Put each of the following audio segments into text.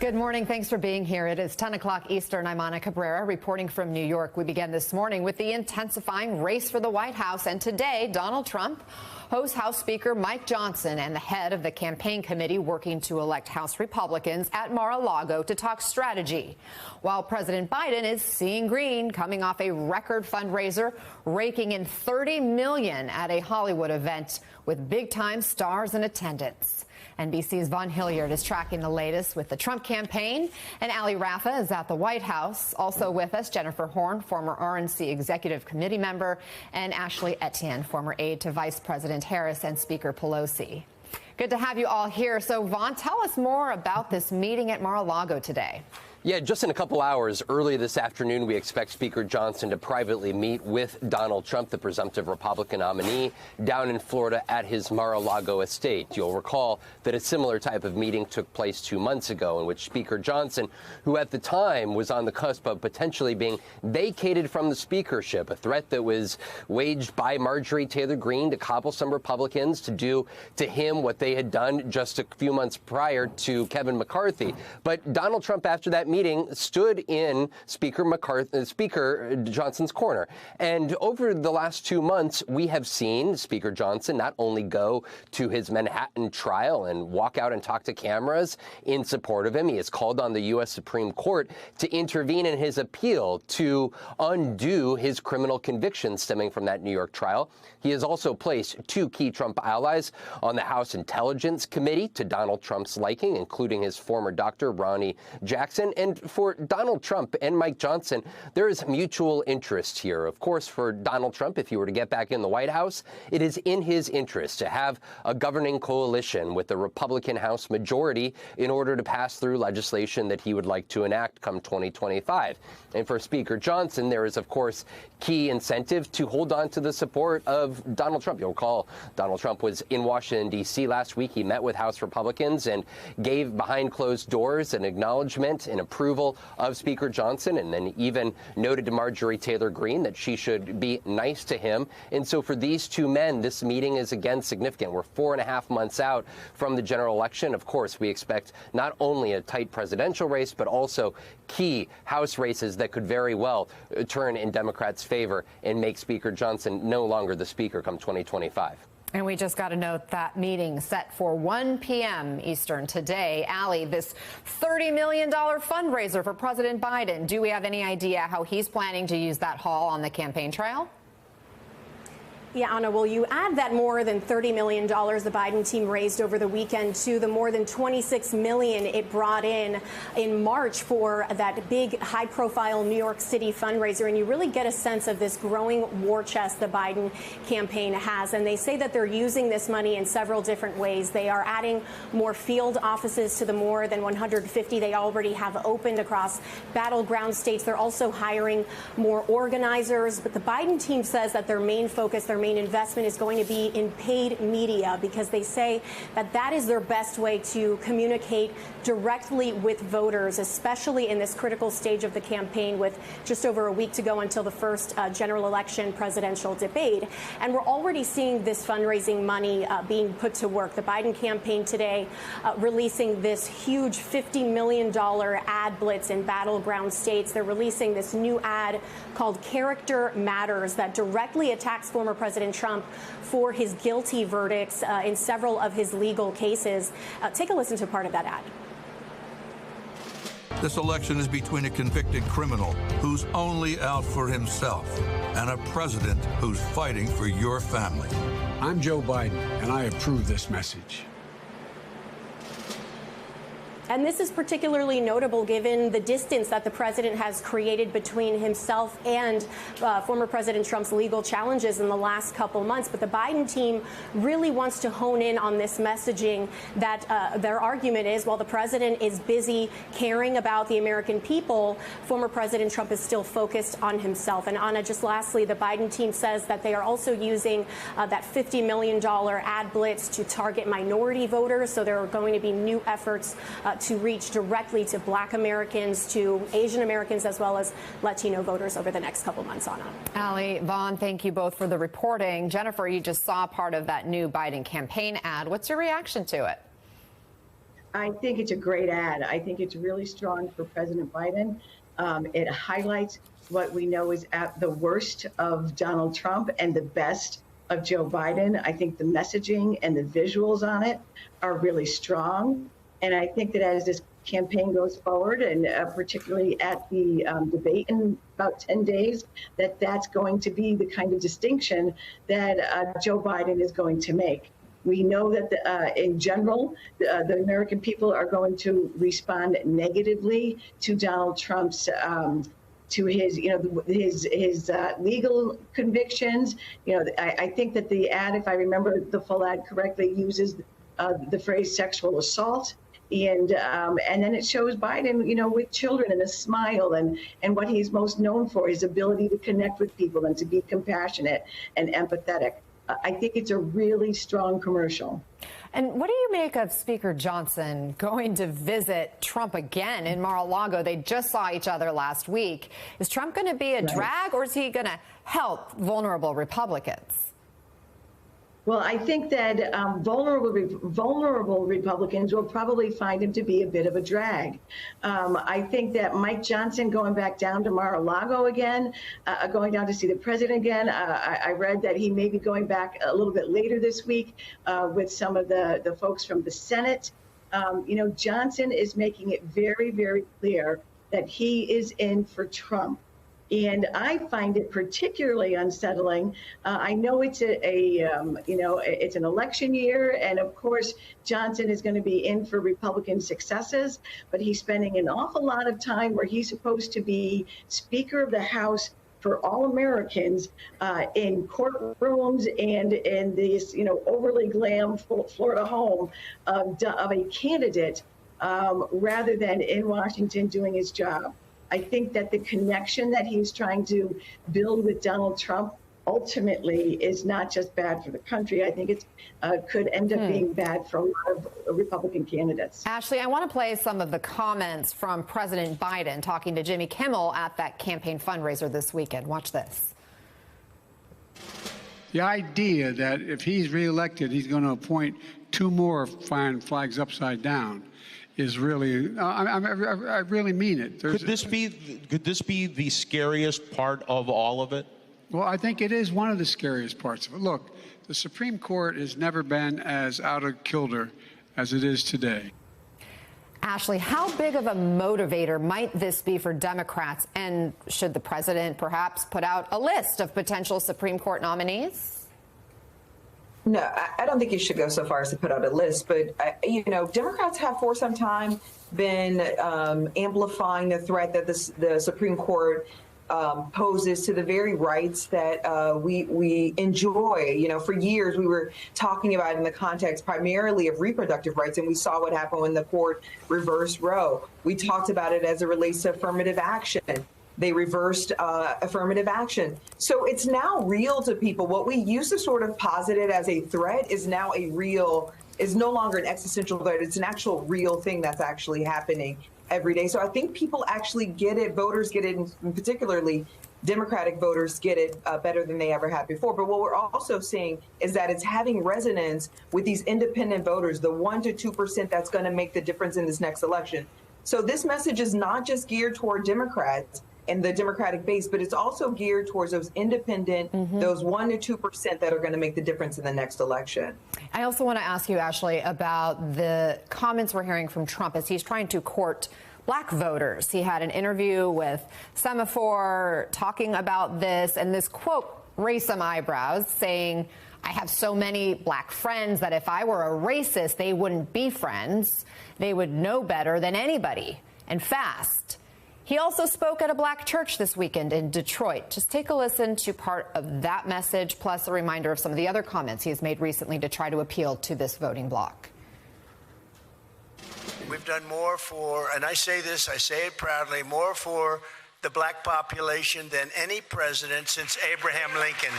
Good morning. Thanks for being here. It is 10 o'clock Eastern. I'm Ana Cabrera reporting from New York. We began this morning with the intensifying race for the White House. And today, Donald Trump hosts House Speaker Mike Johnson and the head of the campaign committee working to elect House Republicans at Mar-a-Lago to talk strategy. While President Biden is seeing green, coming off a record fundraiser, raking in $30 million at a Hollywood event with big-time stars in attendance. NBC's Vaughn Hilliard is tracking the latest with the Trump campaign, and Ali Rafa is at the White House. Also with us, Jennifer Horn, former RNC Executive Committee member, and Ashley Etienne, former aide to Vice President Harris and Speaker Pelosi. Good to have you all here. So, Vaughn, tell us more about this meeting at Mar-a-Lago today. Yeah, just in a couple hours, early this afternoon, we expect Speaker Johnson to privately meet with Donald Trump, the presumptive Republican nominee, down in Florida at his Mar-a-Lago estate. You'll recall that a similar type of meeting took place 2 months ago in which Speaker Johnson, who at the time was on the cusp of potentially being vacated from the speakership, a threat that was waged by Marjorie Taylor Greene to cobble some Republicans to do to him what they had done just a few months prior to Kevin McCarthy. But Donald Trump, after that meeting, stood in Speaker Johnson's corner. And over the last 2 months, we have seen Speaker Johnson not only go to his Manhattan trial and walk out and talk to cameras in support of him, he has called on the U.S. Supreme Court to intervene in his appeal to undo his criminal convictions stemming from that New York trial. He has also placed 2 key Trump allies on the House Intelligence Committee to Donald Trump's liking, including his former doctor, Ronny Jackson. And for Donald Trump and Mike Johnson, there is mutual interest here. Of course, for Donald Trump, if he were to get back in the White House, it is in his interest to have a governing coalition with the Republican House majority in order to pass through legislation that he would like to enact come 2025. And for Speaker Johnson, there is, of course, key incentive to hold on to the support of Donald Trump. You'll recall Donald Trump was in Washington, D.C. last week. He met with House Republicans and gave behind closed doors an acknowledgement and approval of Speaker Johnson, and then even noted to Marjorie Taylor Greene that she should be nice to him. And so for these 2 men, this meeting is again significant. We're 4.5 months out from the general election. Of course, we expect not only a tight presidential race, but also key House races that could very well turn in Democrats' favor and make Speaker Johnson no longer the Speaker come 2025. And we just got to note that meeting set for 1 p.m. Eastern today. Ali, this $30 million fundraiser for President Biden, do we have any idea how he's planning to use that haul on the campaign trail? Yeah, Anna, well, you add that more than $30 million the Biden team raised over the weekend to the more than $26 million it brought in March for that big high-profile New York City fundraiser. And you really get a sense of this growing war chest the Biden campaign has. And they say that they're using this money in several different ways. They are adding more field offices to the more than 150 they already have opened across battleground states. They're also hiring more organizers. But the Biden team says that their main focus, their main investment is going to be in paid media, because they say that that is their best way to communicate directly with voters, especially in this critical stage of the campaign with just over a week to go until the first general election presidential debate. And we're already seeing this fundraising money being put to work. The Biden campaign today releasing this huge $50 million ad blitz in battleground states. They're releasing this new ad called Character Matters that directly attacks former President Trump for his guilty verdicts in several of his legal cases. Take a listen to part of that ad. This election is between a convicted criminal who's only out for himself and a president who's fighting for your family. I'm Joe Biden, and I approve this message. And this is particularly notable given the distance that the president has created between himself and former President Trump's legal challenges in the last couple months. But the Biden team really wants to hone in on this messaging that their argument is, while the president is busy caring about the American people, former President Trump is still focused on himself. And Anna, just lastly, the Biden team says that they are also using that $50 million ad blitz to target minority voters. So there are going to be new efforts to reach directly to Black Americans, to Asian Americans, as well as Latino voters over the next couple months, Anna. Ali, Vaughn, thank you both for the reporting. Jennifer, you just saw part of that new Biden campaign ad. What's your reaction to it? I think it's a great ad. I think it's really strong for President Biden. It highlights what we know is at the worst of Donald Trump and the best of Joe Biden. I think the messaging and the visuals on it are really strong. And I think that as this campaign goes forward, and particularly at the debate in about 10 days, that's going to be the kind of distinction that Joe Biden is going to make. We know that in general, the American people are going to respond negatively to Donald Trump's to his, his legal convictions. I think that the ad, if I remember the full ad correctly, uses the phrase sexual assault. And then it shows Biden, with children and a smile and what he's most known for, his ability to connect with people and to be compassionate and empathetic. I think it's a really strong commercial. And what do you make of Speaker Johnson going to visit Trump again in Mar-a-Lago? They just saw each other last week. Is Trump going to be a drag, or is he going to help vulnerable Republicans? Well, I think that vulnerable Republicans will probably find him to be a bit of a drag. I think that Mike Johnson going back down to Mar-a-Lago again, going down to see the president again. I read that he may be going back a little bit later this week with some of the folks from the Senate. Johnson is making it very, very clear that he is in for Trump. And I find it particularly unsettling. I know it's it's an election year, and of course Johnson is going to be in for Republican successes, but he's spending an awful lot of time where he's supposed to be Speaker of the House for all Americans in courtrooms and in this overly glam Florida home of a candidate rather than in Washington doing his job. I think that the connection that he's trying to build with Donald Trump ultimately is not just bad for the country. I think it could end up being bad for a lot of Republican candidates. Ashley, I want to play some of the comments from President Biden talking to Jimmy Kimmel at that campaign fundraiser this weekend. Watch this. The idea that if he's reelected, he's going to appoint 2 more flying flags upside down is really, I really mean it. Could this be the scariest part of all of it? Well, I think it is one of the scariest parts of it. Look, the Supreme Court has never been as out of kilter as it is today. Ashley, how big of a motivator might this be for Democrats? And should the president perhaps put out a list of potential Supreme Court nominees? No, I don't think you should go so far as to put out a list. But, Democrats have for some time been amplifying the threat that the Supreme Court poses to the very rights that we enjoy. For years we were talking about in the context primarily of reproductive rights, and we saw what happened when the court reversed Roe. We talked about it as it relates to affirmative action. They reversed affirmative action. So it's now real to people. What we used to sort of posit it as a threat is now is no longer an existential threat. It's an actual real thing that's actually happening every day. So I think people actually get it. Voters get it, and particularly Democratic voters get it better than they ever had before. But what we're also seeing is that it's having resonance with these independent voters, the 1% to 2% that's going to make the difference in this next election. So this message is not just geared toward Democrats and the Democratic base, but it's also geared towards those independent, those 1% to 2% that are going to make the difference in the next election. I also want to ask you, Ashley, about the comments we're hearing from Trump as he's trying to court black voters. He had an interview with Semaphore talking about this, and this quote raised some eyebrows, saying, I have so many black friends that if I were a racist, they wouldn't be friends. They would know better than anybody, and fast. He also spoke at a black church this weekend in Detroit. Just take a listen to part of that message, plus a reminder of some of the other comments he has made recently to try to appeal to this voting bloc. We've done more for, and I say this, I say it proudly, more for the black population than any president since Abraham Lincoln.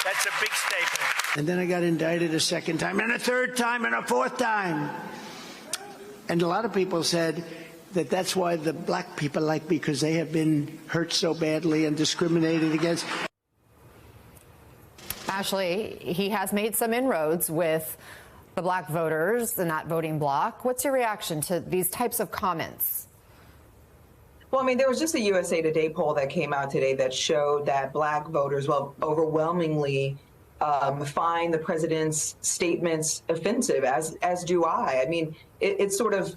That's a big statement. And then I got indicted a second time, and a third time, and a fourth time. And a lot of people said that's why the black people like me, because they have been hurt so badly and discriminated against. Ashley, he has made some inroads with the black voters in that voting bloc. What's your reaction to these types of comments? Well, I mean, there was just a USA Today poll that came out today that showed that black voters, well, overwhelmingly find the president's statements offensive, as do I. I mean, it sort of,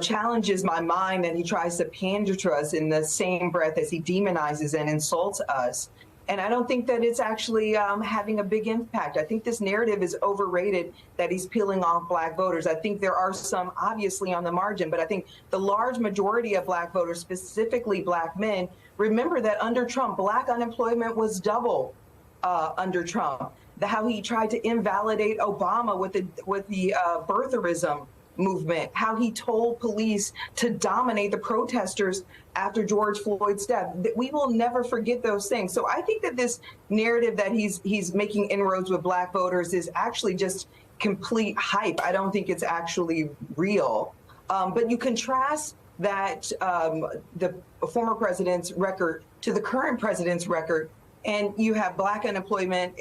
challenges my mind that he tries to pander to us in the same breath as he demonizes and insults us. And I don't think that it's actually having a big impact. I think this narrative is overrated, that he's peeling off black voters. I think there are some obviously on the margin, but I think the large majority of black voters, specifically black men, remember that under Trump, black unemployment was double under Trump. How he tried to invalidate Obama with the birtherism movement, how he told police to dominate the protesters after George Floyd's death. We will never forget those things. So I think that this narrative that he's making inroads with black voters is actually just complete hype. I don't think it's actually real. But you contrast that the former president's record to the current president's record, and you have black unemployment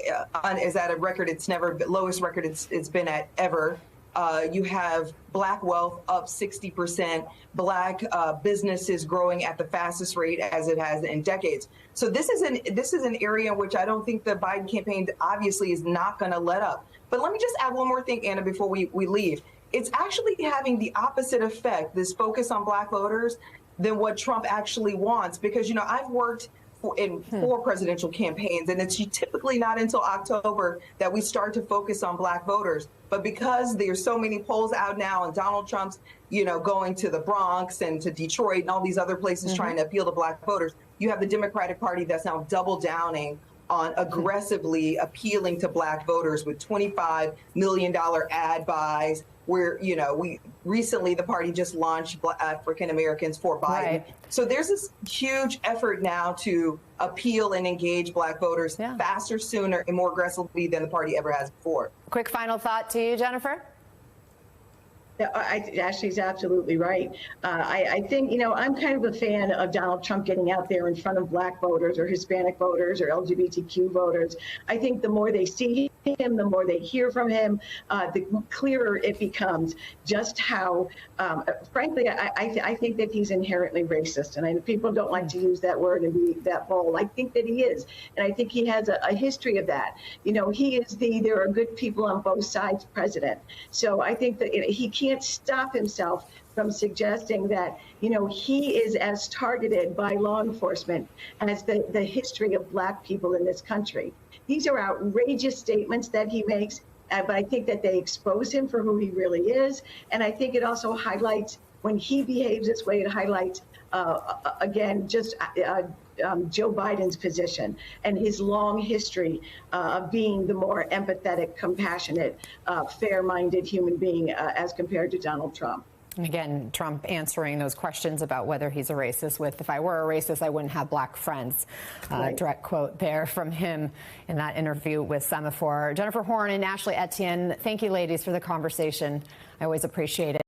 is at a record it's never, lowest record it's been at ever. You have black wealth up 60%, black businesses growing at the fastest rate as it has in decades. So this is an area in which I don't think the Biden campaign obviously is not going to let up. But let me just add one more thing, Anna, before we leave. It's actually having the opposite effect, this focus on black voters, than what Trump actually wants. Because, I've worked in 4 presidential campaigns, and it's typically not until October that we start to focus on black voters. But because there's so many polls out now, and Donald Trump's, going to the Bronx and to Detroit and all these other places trying to appeal to black voters, you have the Democratic Party that's now double downing on aggressively appealing to black voters with $25 million ad buys, where, we recently, the party just launched African Americans for Biden. Right. So there's this huge effort now to appeal and engage black voters faster, sooner, and more aggressively than the party ever has before. Quick final thought to you, Jennifer. Ashley's absolutely right. I think, I'm kind of a fan of Donald Trump getting out there in front of black voters or Hispanic voters or LGBTQ voters. I think the more they see him, the more they hear from him, the clearer it becomes just how, frankly, I think that he's inherently racist. And people don't like to use that word and be that bold. I think that he is. And I think he has a history of that. He is there are good people on both sides president. So I think that he can't stop himself from suggesting that, he is as targeted by law enforcement as the history of black people in this country. These are outrageous statements that he makes, but I think that they expose him for who he really is. And I think it also highlights, when he behaves this way, it highlights, again, just Joe Biden's position and his long history of being the more empathetic, compassionate, fair-minded human being as compared to Donald Trump. And again, Trump answering those questions about whether he's a racist with, if I were a racist, I wouldn't have black friends. Right. Direct quote there from him in that interview with Semaphore. Jennifer Horn and Ashley Etienne, thank you, ladies, for the conversation. I always appreciate it.